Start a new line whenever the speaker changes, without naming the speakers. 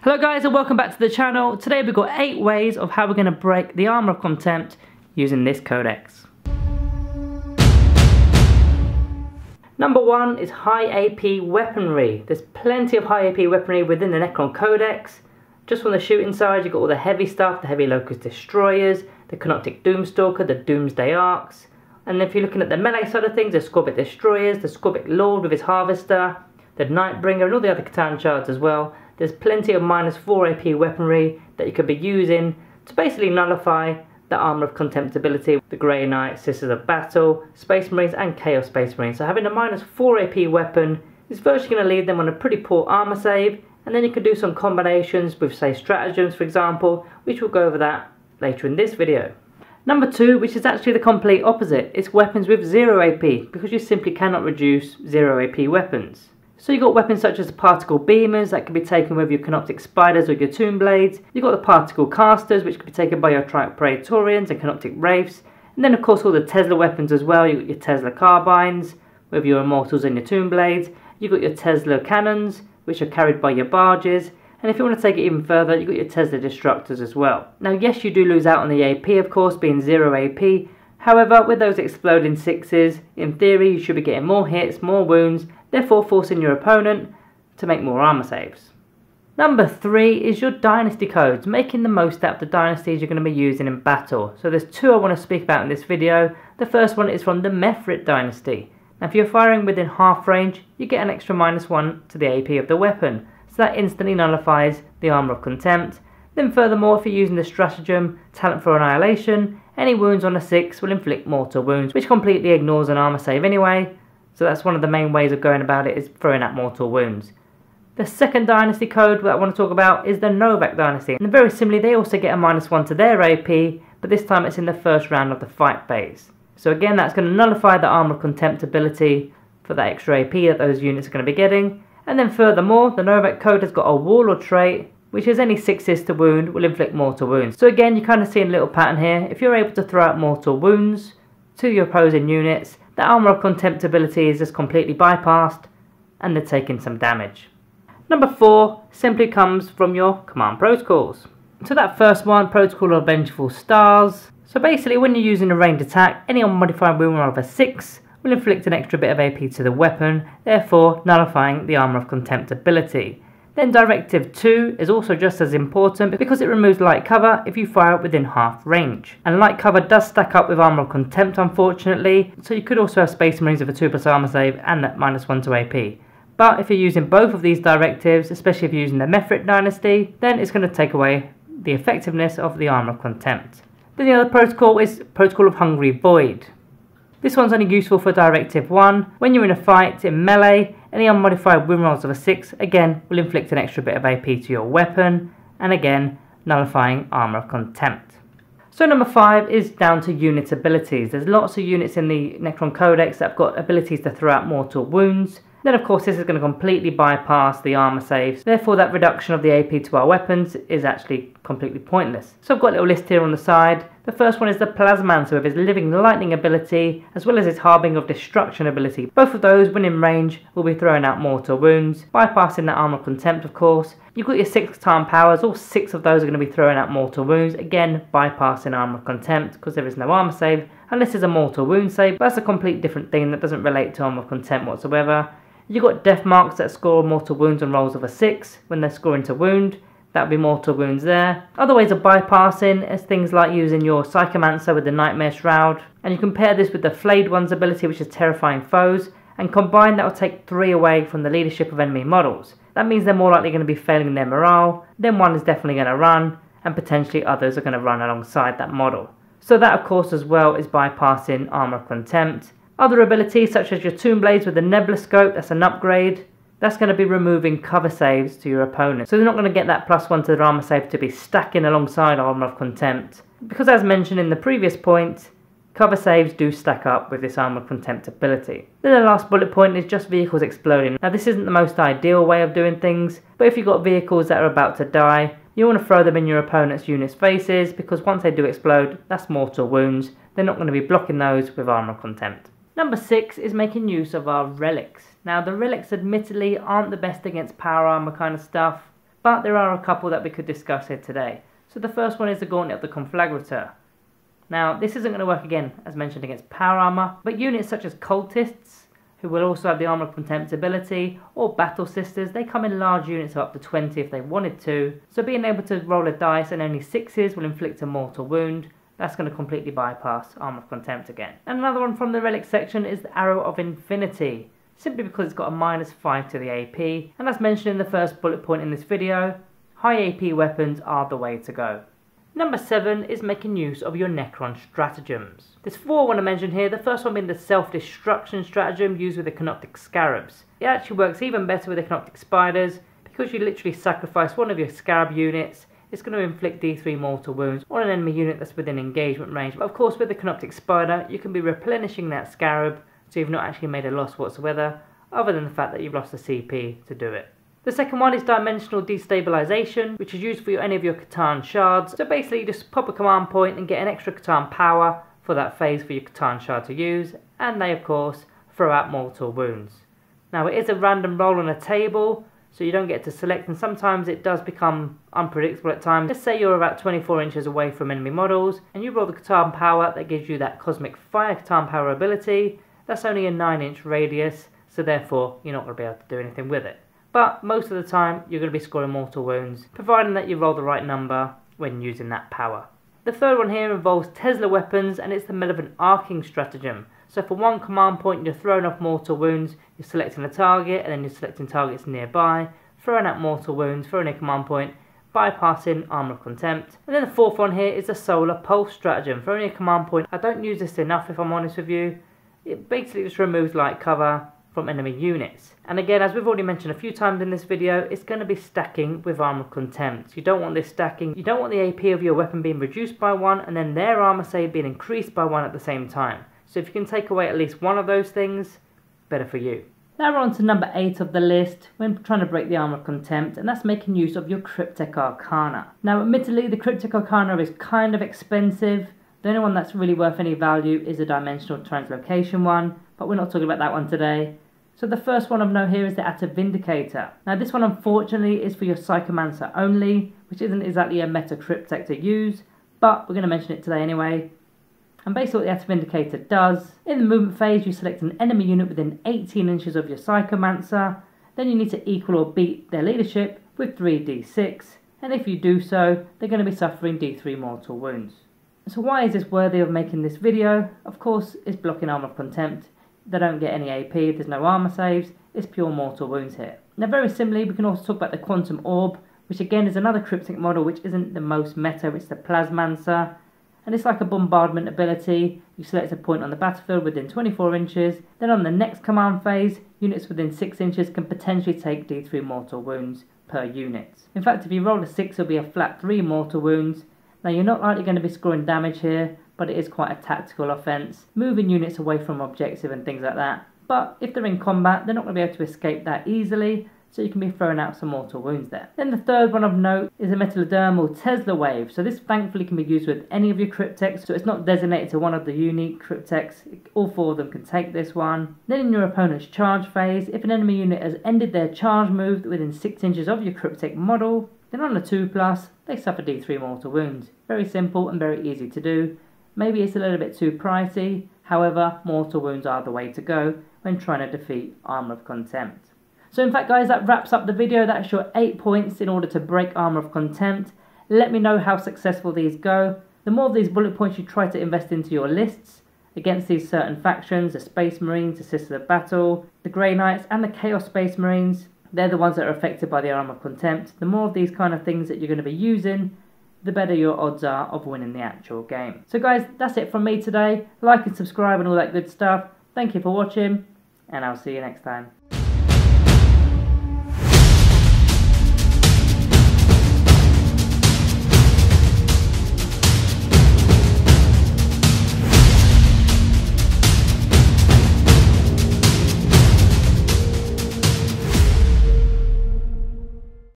Hello guys and welcome back to the channel. Today we've got 8 ways of how we're going to break the Armour of Contempt using this codex. Number 1 is high AP weaponry. There's plenty of high AP weaponry within the Necron codex. Just on the shooting side you've got all the heavy stuff, the heavy locust destroyers, the Cryptek Doomstalker, the Doomsday Arcs. And if you're looking at the melee side of things, the Squabbit destroyers, the Squabbit Lord with his harvester, the Nightbringer and all the other Catan shards as well. There's plenty of -4 AP weaponry that you could be using to basically nullify the Armour of Contempt ability, the Grey Knight, Sisters of Battle, Space Marines and Chaos Space Marines. So having a -4 AP weapon is virtually going to leave them on a pretty poor armour save, and then you can do some combinations with say Stratagems for example, which we'll go over that later in this video. Number 2, which is actually the complete opposite, it's weapons with 0 AP, because you simply cannot reduce 0 AP weapons. So you've got weapons such as the particle beamers that can be taken with your Canoptic spiders or your tomb blades. You've got the particle casters which can be taken by your Trike Praetorians and Canoptic wraiths. And then of course all the Tesla weapons as well. You've got your Tesla carbines with your immortals and your tomb blades. You've got your Tesla cannons which are carried by your barges. And if you want to take it even further, you've got your Tesla destructors as well. Now yes, you do lose out on the AP of course, being 0 AP. However, with those exploding 6s, in theory you should be getting more hits, more wounds, therefore forcing your opponent to make more armour saves. Number 3 is your Dynasty Codes, making the most out of the dynasties you're going to be using in battle. So there's 2 I want to speak about in this video. The first one is from the Mefrit Dynasty. Now if you're firing within half range, you get an extra -1 to the AP of the weapon. So that instantly nullifies the Armour of Contempt. Then furthermore, if you're using the Stratagem, Talent for Annihilation, any wounds on a 6 will inflict mortal wounds, which completely ignores an armour save anyway. So that's one of the main ways of going about it, is throwing out mortal wounds. The second Dynasty code that I want to talk about is the Novak Dynasty. And very similarly, they also get a -1 to their AP, but this time it's in the first round of the fight phase. So again, that's going to nullify the Armour of Contempt ability for that extra AP that those units are going to be getting. And then furthermore, the Novak code has got a Warlord trait, which is any 6s to wound will inflict mortal wounds. So again, you're kind of seeing a little pattern here. If you're able to throw out mortal wounds to your opposing units, the Armour of Contempt ability is just completely bypassed and they're taking some damage. Number 4 simply comes from your command protocols. So that first one, Protocol of Vengeful Stars. So basically when you're using a ranged attack, any unmodified wound roll of a 6 will inflict an extra bit of AP to the weapon, therefore nullifying the Armour of Contempt ability. Then Directive 2 is also just as important because it removes light cover if you fire within half range. And light cover does stack up with Armour of Contempt unfortunately, so you could also have Space Marines with a 2+ armour save and that -1 to AP. But if you're using both of these directives, especially if you're using the Mefrit Dynasty, then it's going to take away the effectiveness of the Armour of Contempt. Then the other protocol is Protocol of Hungry Void. This one's only useful for Directive 1. When you're in a fight in melee, any unmodified wound rolls of a 6 again will inflict an extra bit of AP to your weapon, and again nullifying Armour of Contempt. So number 5 is down to unit abilities. There's lots of units in the Necron Codex that have got abilities to throw out mortal wounds. Then of course this is going to completely bypass the armour saves, therefore that reduction of the AP to our weapons is actually completely pointless. So I've got a little list here on the side. The first one is the Plasmancer with his Living Lightning ability, as well as his Harbinger of Destruction ability. Both of those, when in range, will be throwing out mortal wounds, bypassing that Armour of Contempt of course. You've got your 6-time powers, all 6 of those are going to be throwing out mortal wounds, again bypassing Armour of Contempt because there is no armour save, unless there's a mortal wound save, but that's a complete different thing that doesn't relate to Armour of Contempt whatsoever. You've got Death Marks that score mortal wounds on rolls of a 6 when they're scoring to wound. That would be mortal wounds there. Other ways of bypassing is things like using your Psychomancer with the Nightmare Shroud. And you compare this with the Flayed One's ability, which is Terrifying Foes. And combined, that will take 3 away from the leadership of enemy models. That means they're more likely going to be failing their morale. Then one is definitely going to run. And potentially others are going to run alongside that model. So that of course as well is bypassing Armour of Contempt. Other abilities such as your Tomb Blades with the Nebula Scope, that's an upgrade. That's going to be removing cover saves to your opponent. So they're not going to get that +1 to their armour save to be stacking alongside Armour of Contempt. Because as mentioned in the previous point, cover saves do stack up with this Armour of Contempt ability. Then the last bullet point is just vehicles exploding. Now this isn't the most ideal way of doing things, but if you've got vehicles that are about to die, you want to throw them in your opponent's unit's faces because once they do explode, that's mortal wounds. They're not going to be blocking those with Armour of Contempt. Number 6 is making use of our Relics. Now the Relics admittedly aren't the best against power armor kind of stuff, but there are a couple that we could discuss here today. So the first one is the Gauntlet of the Conflagrator. Now this isn't going to work again, as mentioned, against power armor, but units such as cultists, who will also have the Armour of Contempt ability, or Battle Sisters, they come in large units of up to 20 if they wanted to, so being able to roll a dice and only 6s will inflict a mortal wound. That's going to completely bypass Armour of Contempt again. And another one from the Relics section is the Arrow of Infinity, simply because it's got a -5 to the AP, and as mentioned in the first bullet point in this video, high AP weapons are the way to go. Number 7 is making use of your Necron stratagems. There's 4 I want to mention here, the first one being the self-destruction stratagem used with the Cryptek Scarabs. It actually works even better with the Cryptek Spiders, because you literally sacrifice one of your Scarab units, it's going to inflict D3 mortal wounds on an enemy unit that's within engagement range. But of course with the Cryptek Spider, you can be replenishing that Scarab, so you've not actually made a loss whatsoever, other than the fact that you've lost the CP to do it. The second one is Dimensional Destabilization, which is used for any of your Catan shards. So basically you just pop a command point and get an extra Catan power for that phase for your Catan shard to use, and they of course throw out mortal wounds. Now it is a random roll on a table, so you don't get to select, and sometimes it does become unpredictable at times. Let's say you're about 24 inches away from enemy models, and you roll the Catan power that gives you that Cosmic Fire Catan power ability. That's only a 9-inch radius, so therefore you're not going to be able to do anything with it. But most of the time you're going to be scoring mortal wounds, providing that you roll the right number when using that power. The third one here involves Tesla weapons, and it's the Malevolent Arcing stratagem. So for one command point you're throwing off mortal wounds, you're selecting a target and then you're selecting targets nearby, throwing out mortal wounds, throwing a command point, bypassing Armour of Contempt. And then the fourth one here is the Solar Pulse stratagem. For only a command point, I don't use this enough if I'm honest with you. It basically just removes light cover from enemy units. And again, as we've already mentioned a few times in this video, it's going to be stacking with Armour of Contempt. You don't want this stacking, you don't want the AP of your weapon being reduced by 1 and then their armor save being increased by 1 at the same time. So if you can take away at least one of those things, better for you. Now we're on to number 8 of the list when trying to break the Armour of Contempt, and that's making use of your Cryptek Arcana. Now admittedly the Cryptek Arcana is kind of expensive. The only one that's really worth any value is the Dimensional Translocation one, but we're not talking about that one today. So the first one of note here is the Active Vindicator. Now this one unfortunately is for your Psychomancer only, which isn't exactly a meta Cryptek to use, but we're going to mention it today anyway. And basically what the Active Vindicator does, in the movement phase you select an enemy unit within 18 inches of your Psychomancer, then you need to equal or beat their leadership with 3d6, and if you do so, they're going to be suffering d3 mortal wounds. So why is this worthy of making this video? Of course it's blocking Armour of Contempt. They don't get any AP, there's no armor saves, it's pure mortal wounds here. Now very similarly we can also talk about the Quantum Orb, which again is another Cryptek model which isn't the most meta, it's the Plasmancer. And it's like a bombardment ability. You select a point on the battlefield within 24 inches, then on the next command phase, units within 6 inches can potentially take d3 mortal wounds per unit. In fact if you roll a 6 it'll be a flat 3 mortal wounds. Now you're not likely going to be scoring damage here, but it is quite a tactical offence, moving units away from objective and things like that. But if they're in combat, they're not going to be able to escape that easily, so you can be throwing out some mortal wounds there. Then the third one of note is a Metallodermal Tesla Wave. So this thankfully can be used with any of your Crypteks, so it's not designated to one of the unique Crypteks. All 4 of them can take this one. Then in your opponent's charge phase, if an enemy unit has ended their charge move within 6 inches of your Cryptek model, then on the 2+, they suffer d3 mortal wounds. Very simple and very easy to do. Maybe it's a little bit too pricey, however, mortal wounds are the way to go when trying to defeat Armour of Contempt. So in fact guys, that wraps up the video. That's your 8 points in order to break Armour of Contempt. Let me know how successful these go. The more of these bullet points you try to invest into your lists against these certain factions, the Space Marines, the Sisters of Battle, the Grey Knights and the Chaos Space Marines, they're the ones that are affected by the Armour of Contempt. The more of these kind of things that you're going to be using, the better your odds are of winning the actual game. So guys, that's it from me today. Like and subscribe and all that good stuff. Thank you for watching, and I'll see you next time.